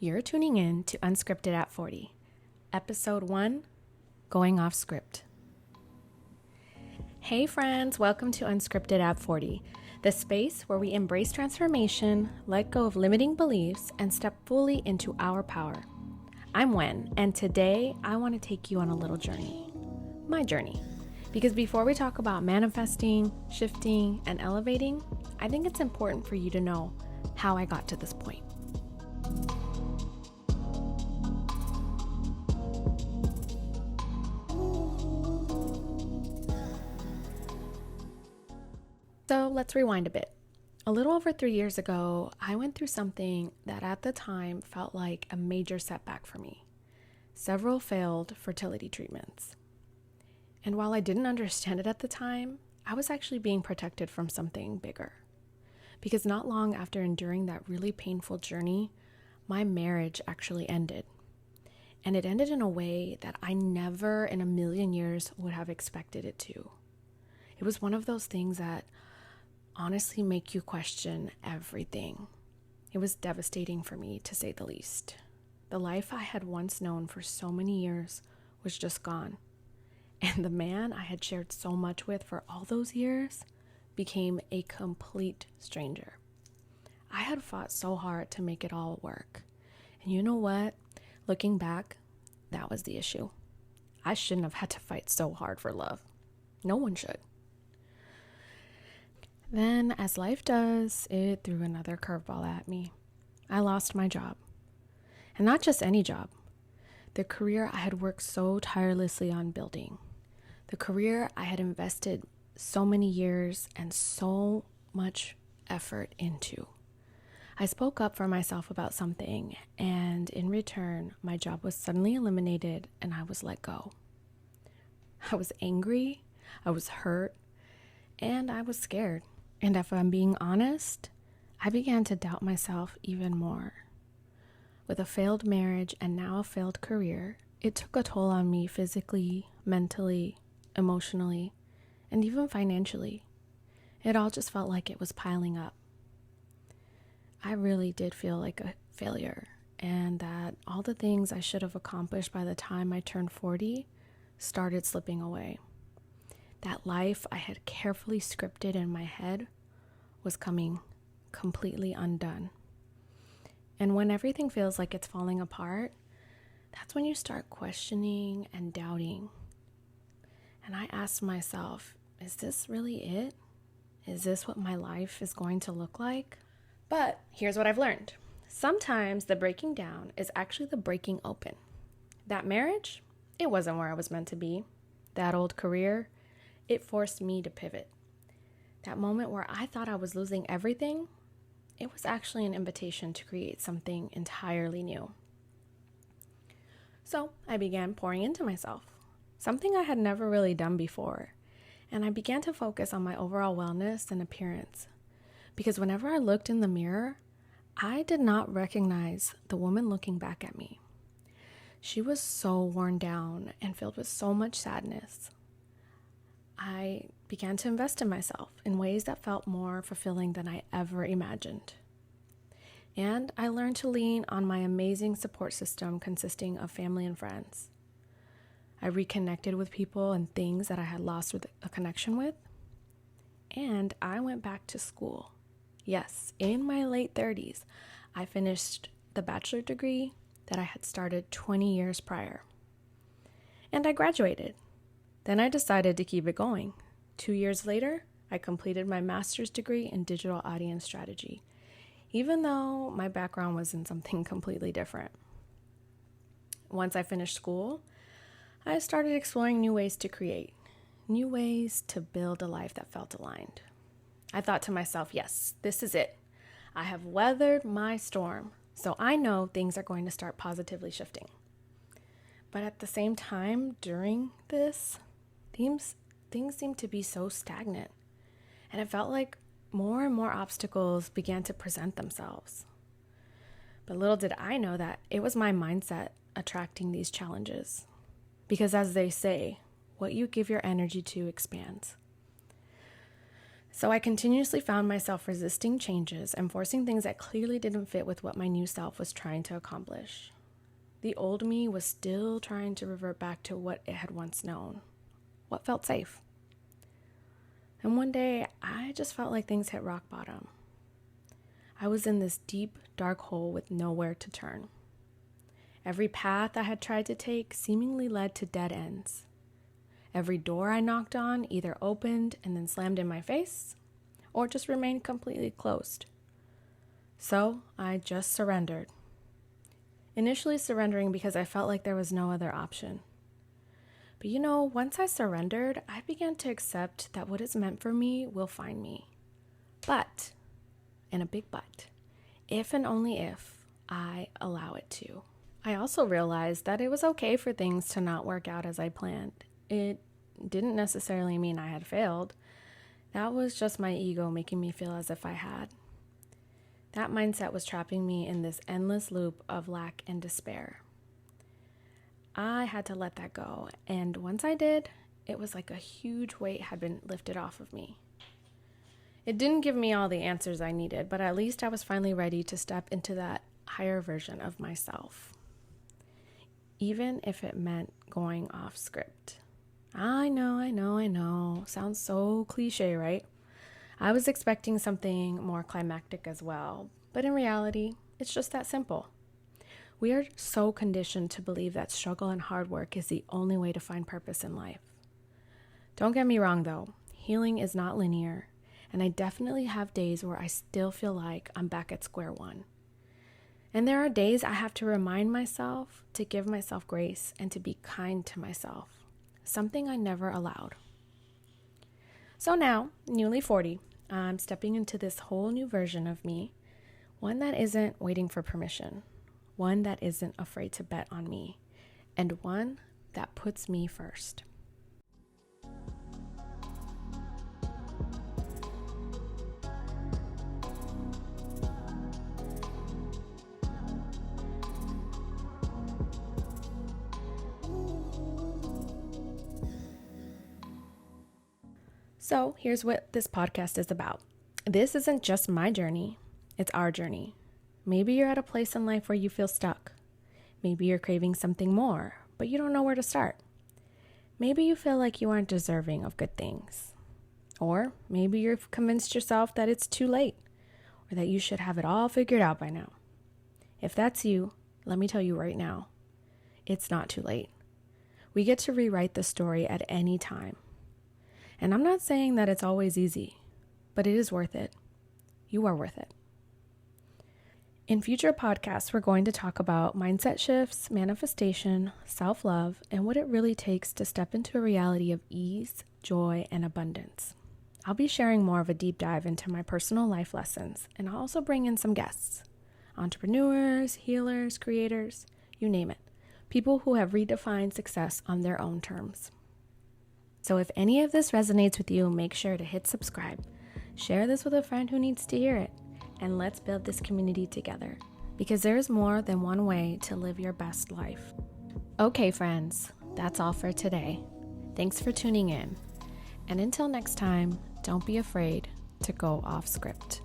You're tuning in to Unscripted at 40, Episode 1, Going Off Script. Hey friends, welcome to Unscripted at 40, the space where we embrace transformation, let go of limiting beliefs, and step fully into our power. I'm Wen, and today I want to take you on a little journey. My journey. Because before we talk about manifesting, shifting, and elevating, I think it's important for you to know how I got to this point. So let's rewind a bit. A little over 3 years ago, I went through something that at the time felt like a major setback for me. Several failed fertility treatments. And while I didn't understand it at the time, I was actually being protected from something bigger. Because not long after enduring that really painful journey, my marriage actually ended. And it ended in a way that I never in a million years would have expected it to. It was one of those things that honestly make you question everything. It was devastating for me, to say the least. The life I had once known for so many years was just gone. And the man I had shared so much with for all those years became a complete stranger. I had fought so hard to make it all work. And you know what? Looking back, that was the issue. I shouldn't have had to fight so hard for love. No one should. Then, as life does, it threw another curveball at me. I lost my job. And not just any job. The career I had worked so tirelessly on building. The career I had invested so many years and so much effort into. I spoke up for myself about something, and in return, my job was suddenly eliminated and I was let go. I was angry, I was hurt, and I was scared. And if I'm being honest, I began to doubt myself even more. With a failed marriage and now a failed career, it took a toll on me physically, mentally, emotionally, and even financially. It all just felt like it was piling up. I really did feel like a failure, and that all the things I should have accomplished by the time I turned 40 started slipping away. That life I had carefully scripted in my head was coming completely undone. And when everything feels like it's falling apart, that's when you start questioning and doubting. And I asked myself, is this really it? Is this what my life is going to look like? But here's what I've learned. Sometimes the breaking down is actually the breaking open. That marriage, it wasn't where I was meant to be. That old career, it forced me to pivot. That moment where I thought I was losing everything, it was actually an invitation to create something entirely new. So I began pouring into myself, something I had never really done before. And I began to focus on my overall wellness and appearance. Because whenever I looked in the mirror, I did not recognize the woman looking back at me. She was so worn down and filled with so much sadness. I began to invest in myself in ways that felt more fulfilling than I ever imagined. And I learned to lean on my amazing support system consisting of family and friends. I reconnected with people and things that I had lost a connection with. And I went back to school. Yes, in my late 30s, I finished the bachelor degree that I had started 20 years prior. And I graduated. Then I decided to keep it going. 2 years later, I completed my master's degree in digital audience strategy, even though my background was in something completely different. Once I finished school, I started exploring new ways to create, new ways to build a life that felt aligned. I thought to myself, yes, this is it. I have weathered my storm, so I know things are going to start positively shifting. But at the same time, during this, things seemed to be so stagnant, and it felt like more and more obstacles began to present themselves. But little did I know that it was my mindset attracting these challenges. Because as they say, what you give your energy to expands. So I continuously found myself resisting changes and forcing things that clearly didn't fit with what my new self was trying to accomplish. The old me was still trying to revert back to what it had once known, what felt safe. And one day, I just felt like things hit rock bottom. I was in this deep, dark hole with nowhere to turn. Every path I had tried to take seemingly led to dead ends. Every door I knocked on either opened and then slammed in my face, or just remained completely closed. So I just surrendered. Initially surrendering because I felt like there was no other option. But once I surrendered, I began to accept that what is meant for me will find me. But, and a big but, if and only if I allow it to. I also realized that it was okay for things to not work out as I planned. It didn't necessarily mean I had failed. That was just my ego making me feel as if I had. That mindset was trapping me in this endless loop of lack and despair. I had to let that go, and once I did, it was like a huge weight had been lifted off of me. It didn't give me all the answers I needed, but at least I was finally ready to step into that higher version of myself, even if it meant going off script. I know. Sounds so cliche, right? I was expecting something more climactic as well, but in reality, it's just that simple. We are so conditioned to believe that struggle and hard work is the only way to find purpose in life. Don't get me wrong though, healing is not linear, and I definitely have days where I still feel like I'm back at square one. And there are days I have to remind myself to give myself grace and to be kind to myself, something I never allowed. So now, newly 40, I'm stepping into this whole new version of me, one that isn't waiting for permission, one that isn't afraid to bet on me, and one that puts me first. So here's what this podcast is about. This isn't just my journey, it's our journey. Maybe you're at a place in life where you feel stuck. Maybe you're craving something more, but you don't know where to start. Maybe you feel like you aren't deserving of good things. Or maybe you've convinced yourself that it's too late, or that you should have it all figured out by now. If that's you, let me tell you right now, it's not too late. We get to rewrite the story at any time. And I'm not saying that it's always easy, but it is worth it. You are worth it. In future podcasts, we're going to talk about mindset shifts, manifestation, self-love, and what it really takes to step into a reality of ease, joy, and abundance. I'll be sharing more of a deep dive into my personal life lessons, and I'll also bring in some guests, entrepreneurs, healers, creators, you name it, people who have redefined success on their own terms. So if any of this resonates with you, make sure to hit subscribe. Share this with a friend who needs to hear it. And let's build this community together. Because there is more than one way to live your best life. Okay, friends, that's all for today. Thanks for tuning in. And until next time, don't be afraid to go off script.